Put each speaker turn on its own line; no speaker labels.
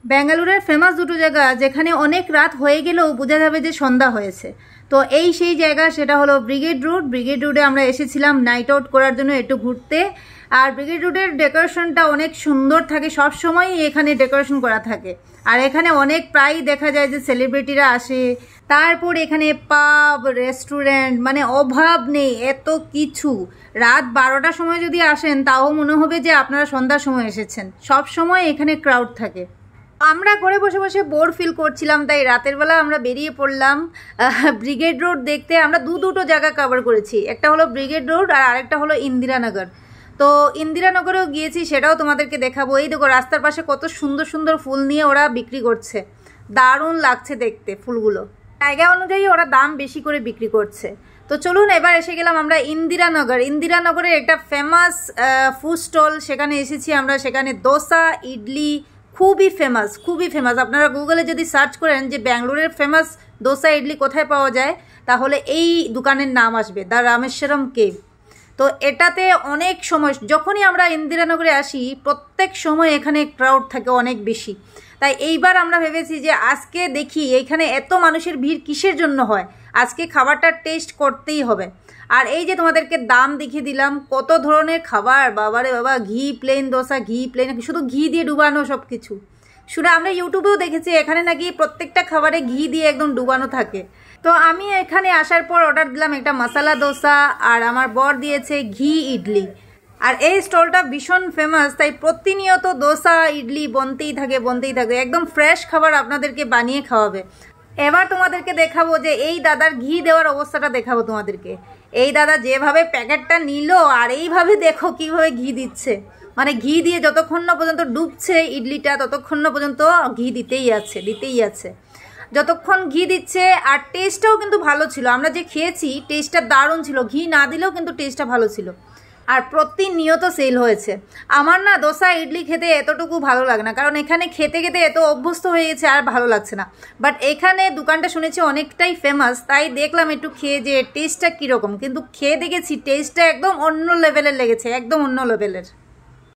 ব্যাঙ্গালোরের ফেমাস দুটো জায়গা যেখানে অনেক রাত হয়ে গেলেও বোঝা যাবে যে সন্ধ্যা হয়েছে। তো এই সেই জায়গা, সেটা হলো ব্রিগেড রোড। ব্রিগেড রোডে আমরা এসেছিলাম নাইট আউট করার জন্য, একটু ঘুরতে। আর ব্রিগেড রোডের ডেকোরেশনটা অনেক সুন্দর থাকে, সব সময়ই এখানে ডেকোরেশন করা থাকে। আর এখানে অনেক প্রায়ই দেখা যায় যে সেলিব্রিটিরা আসে। তারপর এখানে পাব, রেস্টুরেন্ট, মানে অভাব নেই, এত কিছু। রাত 12টার সময় যদি আসেন তাও মনে হবে যে আপনারা সন্ধ্যার সময় এসেছেন। সব সময় এখানে ক্রাউড থাকে। আমরা ঘরে বসে বসে বোর ফিল করছিলাম, তাই রাতের বেলা আমরা বেরিয়ে পড়লাম ব্রিগেড রোড দেখতে। আমরা দুটো জায়গা কভার করেছি, একটা হলো ব্রিগেড রোড আর আরেকটা হলো ইন্দিরানগর। তো ইন্দিরানগরেও গিয়েছি, সেটাও তোমাদেরকে দেখাবো। এই দেখো রাস্তার পাশে কত সুন্দর সুন্দর ফুল নিয়ে ওরা বিক্রি করছে, দারুণ লাগছে দেখতে ফুলগুলো। জায়গা অনুযায়ী ওরা দাম বেশি করে বিক্রি করছে। তো চলুন, এবার এসে গেলাম আমরা ইন্দিরানগর। ইন্দিরানগরের একটা ফেমাস ফুড স্টল, সেখানে এসেছি আমরা। সেখানে দোসা, ইডলি খুবই ফেমাস, খুবই ফেমাস। আপনারা গুগলে যদি সার্চ করেন যে ব্যাঙ্গালোরের ফেমাস দোসা ইডলি কোথায় পাওয়া যায়, তাহলে এই দোকানের নাম আসবে, দ্য রামেশ্বরম কেভ। তো এটাতে অনেক সময়, যখনই আমরা ইন্দিরানগরে আসি প্রত্যেক সময় এখানে ক্রাউড থাকে অনেক বেশি। তাই এইবার আমরা ভেবেছি যে আজকে দেখি এইখানে এত মানুষের ভিড় কিসের জন্য হয়, আজকে খাবারটা টেস্ট করতেই হবে। আর এই যে তোমাদেরকে দাম দেখিয়ে দিলাম, কত ধরনের খাবার, বাবারে বাবা, ঘি প্লেন দোসা, ঘি প্লেন, শুধু ঘি দিয়ে ডুবানো সব কিছু। শুনে আমরা ইউটিউবেও দেখেছি এখানে নাকি প্রত্যেকটা খাবারে ঘি দিয়ে একদম ডুবানো থাকে। তো আমি এখানে আসার পর অর্ডার দিলাম একটা মশলা দোসা, আর আমার বর দিয়েছে ঘি ইডলি। আর এই স্টলটা ভীষণ ফেমাস, তাই প্রতিনিয়ত দোসা ইডলি বনতেই থাকে, বনতেই থাকে। একদম ফ্রেশ খাবার আপনাদেরকে বানিয়ে খাওয়াবে। এবার তোমাদেরকে দেখাবো যে এই দাদার ঘি দেওয়ার অবস্থাটা দেখাবো তোমাদেরকে। এই দাদা যেভাবে প্যাকেটটা নিল, আর এইভাবে দেখো কিভাবে ঘি দিচ্ছে, মানে ঘি দিয়ে যতক্ষণ না পর্যন্ত ডুবছে ইডলিটা ততক্ষণ না পর্যন্ত ঘি দিতেই আছে। যতক্ষণ ঘি দিচ্ছে। আর টেস্টটাও কিন্তু ভালো ছিল, আমরা যে খেয়েছি টেস্টটা দারুণ ছিল, ঘি না দিলেও কিন্তু টেস্টটা ভালো ছিল। আর প্রতিনিয়ত সেল হয়েছে। আমার না দোসা ইডলি খেতে এতটুকু ভালো লাগে না, কারণ এখানে খেতে খেতে এত অভ্যস্ত হয়ে গেছে আর ভালো লাগছে না। বাট এখানে দোকানটা শুনেছি অনেকটাই ফেমাস, তাই দেখলাম একটু খেয়ে যে টেস্টটা কীরকম। কিন্তু খেয়ে দেখেছি টেস্টটা একদম অন্য লেভেলের লেগেছে, একদম অন্য লেভেলের।